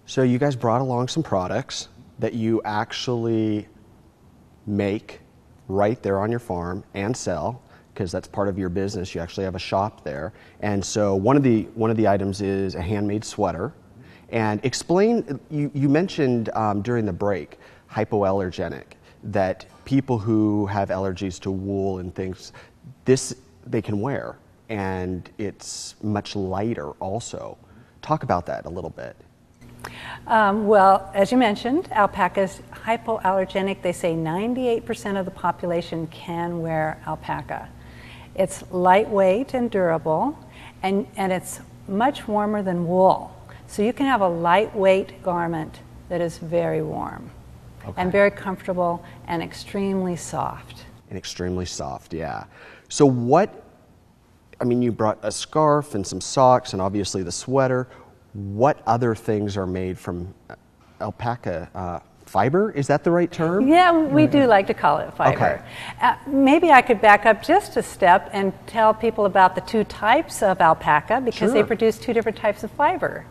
So you guys brought along some products that you actually make right there on your farm and sell, because that's part of your business. You actually have a shop there. And so one of the items is a handmade sweater. And explain, you mentioned during the break, hypoallergenic, that people who have allergies to wool and things, this they can wear, and it's much lighter also. Talk about that a little bit. Well, as you mentioned, alpaca's hypoallergenic. They say 98% of the population can wear alpaca. It's lightweight and durable, and it's much warmer than wool. So you can have a lightweight garment that is very warm, okay, and very comfortable and extremely soft. And extremely soft, yeah. So you brought a scarf and some socks and obviously the sweater. What other things are made from alpaca fiber? Is that the right term? Yeah, we do like to call it fiber. Okay. Maybe I could back up just a step and tell people about the two types of alpaca, because Sure. they produce two different types of fiber.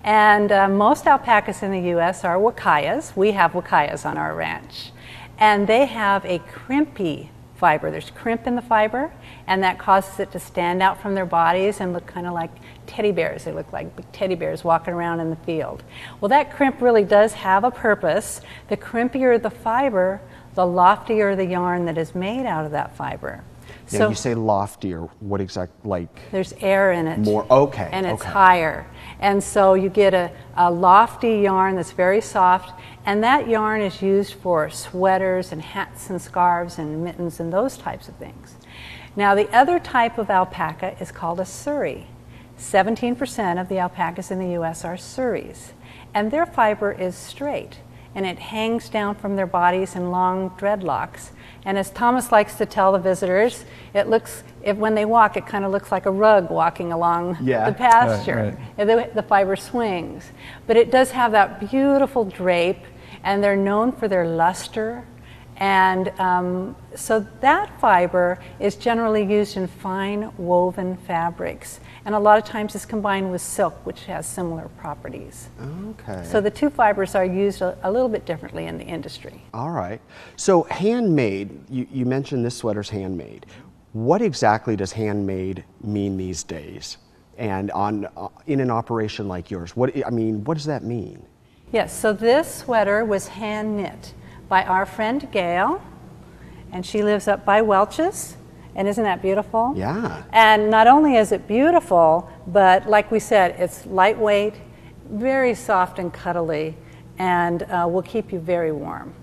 And most alpacas in the U.S. are wakayas. We have wakayas on our ranch. And they have a crimpy fiber. There's crimp in the fiber, and that causes it to stand out from their bodies and look kind of like teddy bears. They look like big teddy bears walking around in the field. Well, that crimp really does have a purpose. The crimpier the fiber, the loftier the yarn that is made out of that fiber. Now, so you say loftier, what exactly, like? There's air in it. More, okay. And it's higher. And so you get a lofty yarn that's very soft, and that yarn is used for sweaters and hats and scarves and mittens and those types of things. Now, the other type of alpaca is called a suri. 17% of the alpacas in the U.S. are suris, and their fiber is straight, and it hangs down from their bodies in long dreadlocks. And as Thomas likes to tell the visitors, when they walk, it kind of looks like a rug walking along the pasture. Right. The fiber swings. But it does have that beautiful drape, and they're known for their luster. And so that fiber is generally used in fine woven fabrics. And a lot of times it's combined with silk, which has similar properties. Okay. So the two fibers are used a little bit differently in the industry. All right. So handmade, you mentioned this sweater's handmade. What exactly does handmade mean these days? And in an operation like yours, what does that mean? Yes, so this sweater was hand knit by our friend Gail, and she lives up by Welch's. And isn't that beautiful? Yeah. And not only is it beautiful, but like we said, it's lightweight, very soft and cuddly, and will keep you very warm.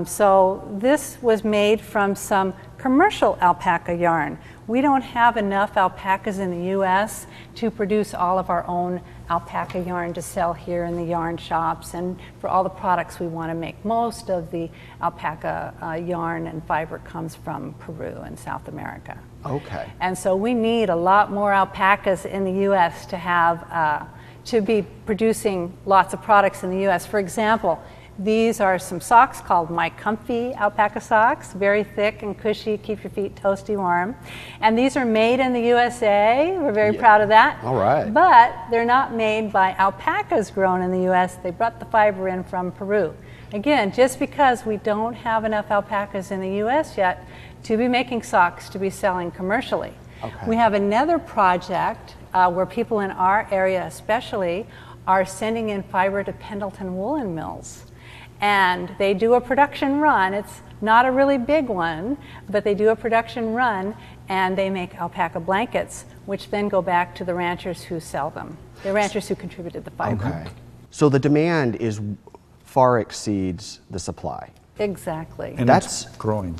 So this was made from some commercial alpaca yarn. We don't have enough alpacas in the U.S. to produce all of our own alpaca yarn to sell here in the yarn shops, and for all the products we want to make. Most of the alpaca yarn and fiber comes from Peru and South America. Okay. And so we need a lot more alpacas in the U.S. to have to be producing lots of products in the U.S. For example, these are some socks called My Comfy alpaca socks, very thick and cushy, keep your feet toasty warm. And these are made in the USA. We're very proud of that. All right. But they're not made by alpacas grown in the U.S. They brought the fiber in from Peru. Again, just because we don't have enough alpacas in the U.S. yet to be making socks to be selling commercially. Okay. We have another project where people in our area especially are sending in fiber to Pendleton woolen mills. And they do a production run. It's not a really big one, but they do a production run, and they make alpaca blankets, which then go back to the ranchers who sell them, the ranchers who contributed the fiber. Okay. So the demand far exceeds the supply. Exactly. And that's growing.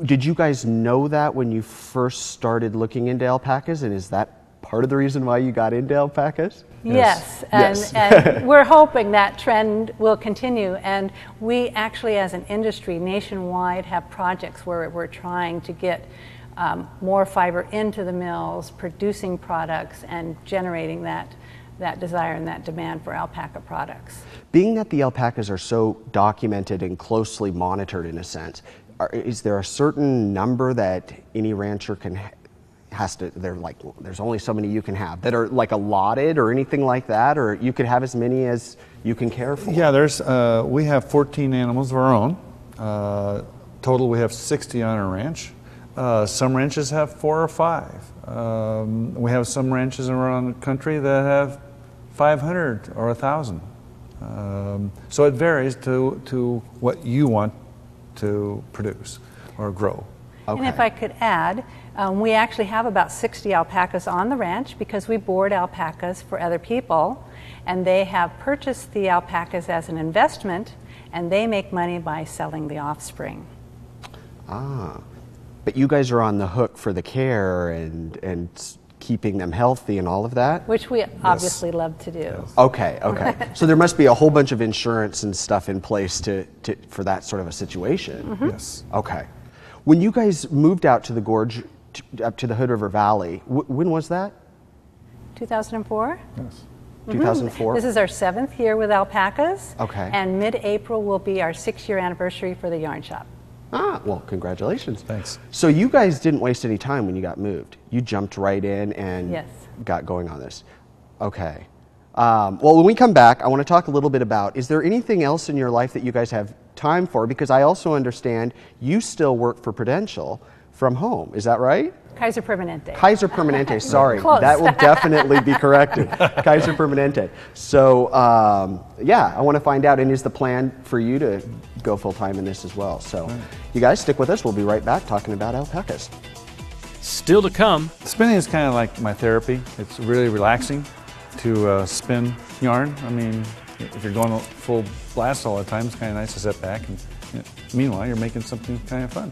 Did you guys know that when you first started looking into alpacas, and is that part of the reason why you got into alpacas? Yes, Yes. and we're hoping that trend will continue. And we actually, as an industry nationwide, have projects where we're trying to get more fiber into the mills, producing products, and generating that desire and that demand for alpaca products. Being that the alpacas are so documented and closely monitored in a sense, is there a certain number that any rancher can they're like, there's only so many you can have that are like allotted or anything like that, or you could have as many as you can care for? Yeah, we have 14 animals of our own. Total, we have 60 on our ranch. Some ranches have 4 or 5. We have some ranches around the country that have 500 or 1,000. So it varies to what you want to produce or grow. Okay. And if I could add, we actually have about 60 alpacas on the ranch because we board alpacas for other people, and they have purchased the alpacas as an investment, and they make money by selling the offspring. Ah, but you guys are on the hook for the care and keeping them healthy and all of that? Which we obviously love to do. Yes. Okay. So there must be a whole bunch of insurance and stuff in place for that sort of a situation. Mm-hmm. Yes. Okay. When you guys moved out to the gorge, up to the Hood River Valley, when was that? 2004? Yes. 2004? This is our 7th year with alpacas. Okay. And mid-April will be our 6-year anniversary for the yarn shop. Ah, well, congratulations. Thanks. So you guys didn't waste any time when you got moved. You jumped right in and Yes. got going on this. Okay. Well, when we come back, I want to talk a little bit about, is there anything else in your life that you guys have time for? Because I also understand you still work for Prudential from home. Is that right? Kaiser Permanente. Kaiser Permanente, sorry. Close. That will definitely be corrected. Kaiser Permanente. So, yeah, I want to find out, and is the plan for you to go full-time in this as well? So, you guys stick with us. We'll be right back talking about alpacas. Still to come. Spinning is kind of like my therapy. It's really relaxing to spin yarn. I mean, if you're going full blast all the time, it's kind of nice to sit back and, meanwhile, you're making something kind of fun.